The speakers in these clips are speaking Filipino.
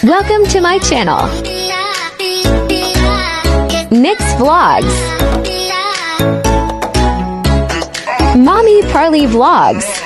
Welcome to my channel, Nix Vlogs, Mommy Parley Vlogs.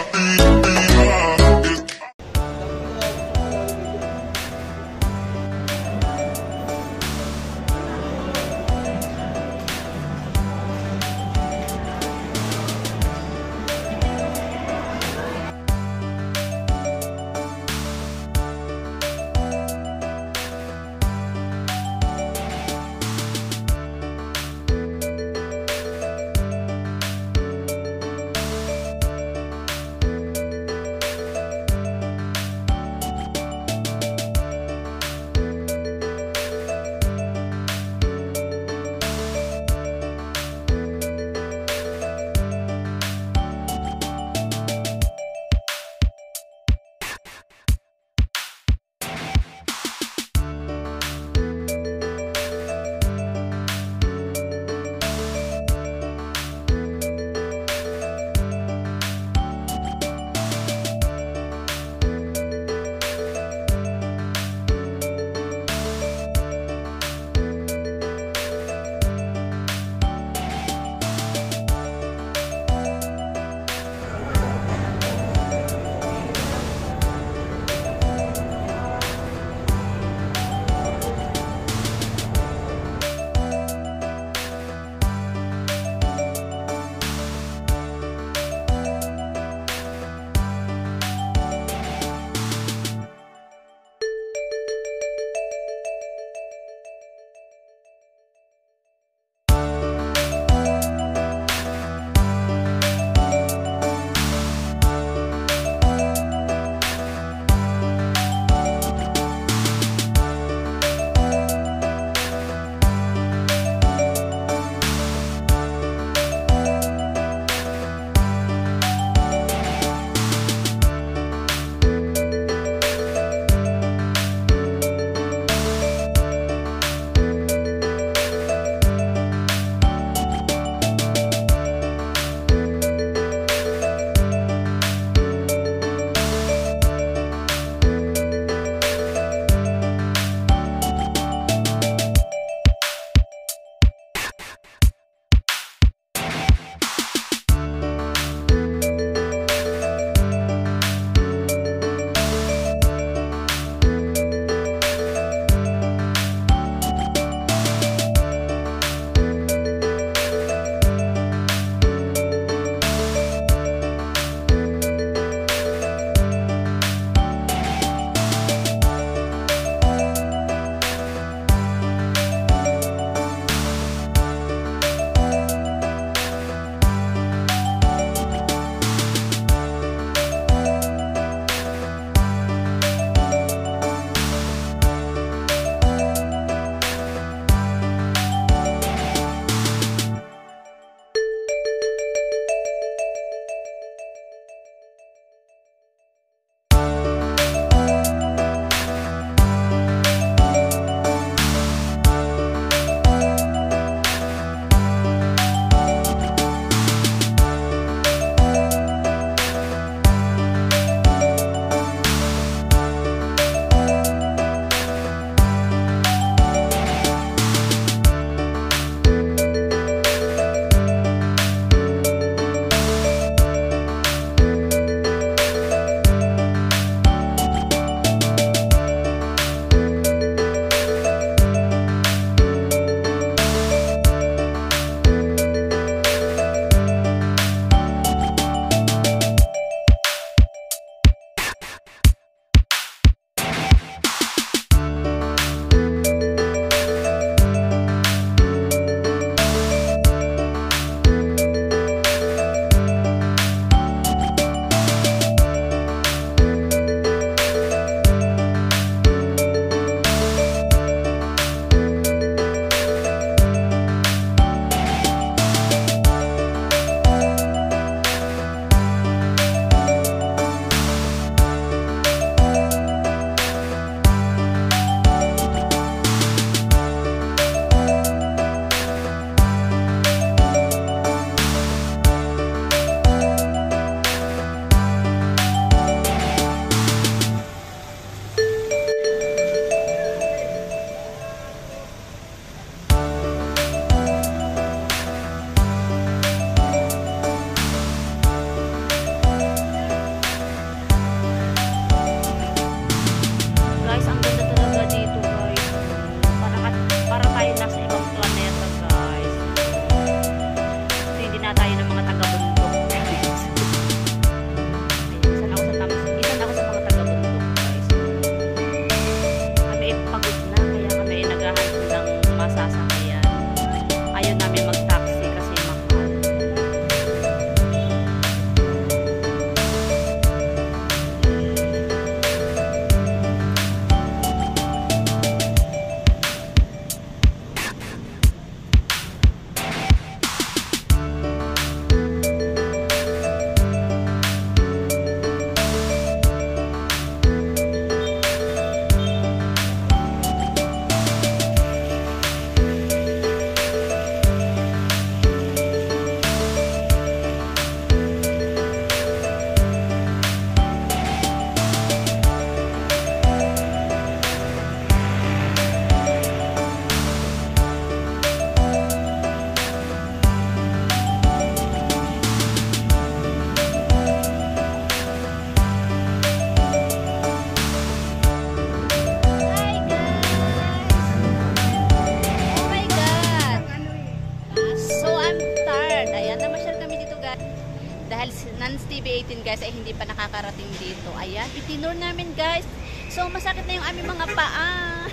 Dahil si Nance TV18 guys ay hindi pa nakakarating dito. Ayan, itinur namin guys. So masakit na yung aming mga paa.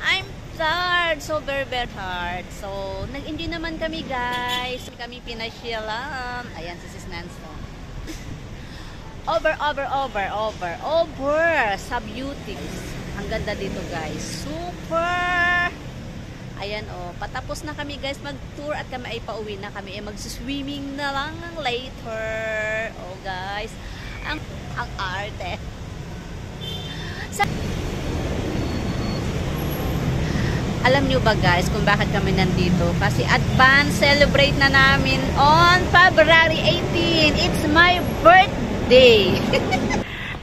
I'm tired. So very hard. So nag-enjoy naman kami guys. Kami pinasyalan. Ayan si Sis Nance. Over sa beauties. Ang ganda dito guys. Super! Ayan patapos na kami guys mag-tour at kami ay pauwi na. Kami ay mag-swimming na lang later. Guys. Ang arte. Alam nyo ba guys kung bakit kami nandito? Kasi advance celebrate na namin on February 18. It's my birthday.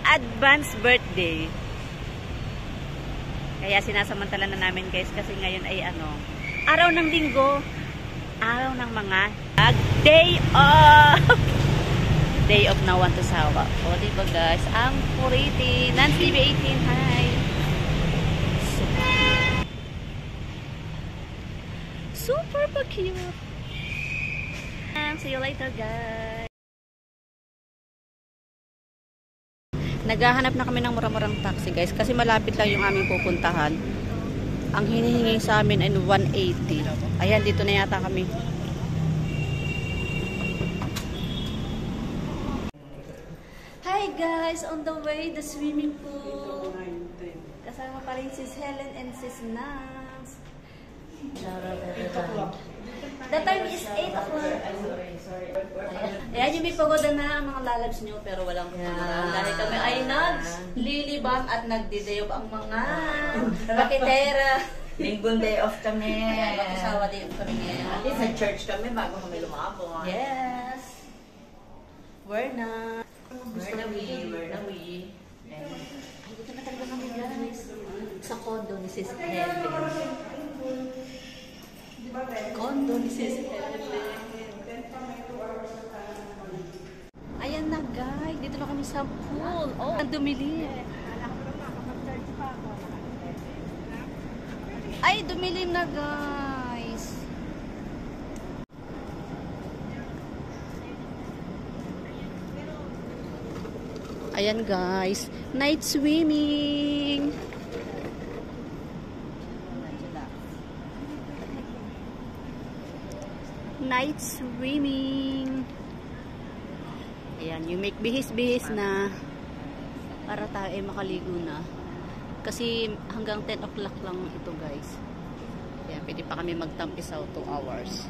Advance birthday. Kaya sinasamantala na namin guys kasi ngayon ay araw ng linggo, araw ng mga day off. Day off na want to sawa. Diba guys, ang pretty. Nance TV18, hi. Super cute. See you later guys. Naghahanap na kami ng mura-murang taxi guys kasi malapit lang yung aming pupuntahan. Ang hinihingi sa amin ay 180. Ayan, dito na yata kami. Hi guys, on the way the swimming pool. Kasama pa rin sis Helen and sis Nance. The time is 8 o'clock. Ayan yung may pagoda na mga lalabs nyo pero walang pagoda. Dahil kami ay naglilibang at nagdidayob ang mga bakitera. Linggong day off kami. Magkasawa day off kami ngayon. At least nag-church kami bago kami lumabon. Yes. Where na? Where na we? Ay, dito na talaga kami guys. Sa condo ni Sis Helen. Condo ni Sis Helen. Ayan na guys. Dito na kami sa pool. Ang dumilim. Ay, dumilim na guys. Ayan guys, night swimming. Night swimming. Ayan, you make bihis-bihis na para tayo ay makaligo na. Kasi hanggang 10 o'clock lang ito guys. Ayan, pwede pa kami magtampisaw 2 hours.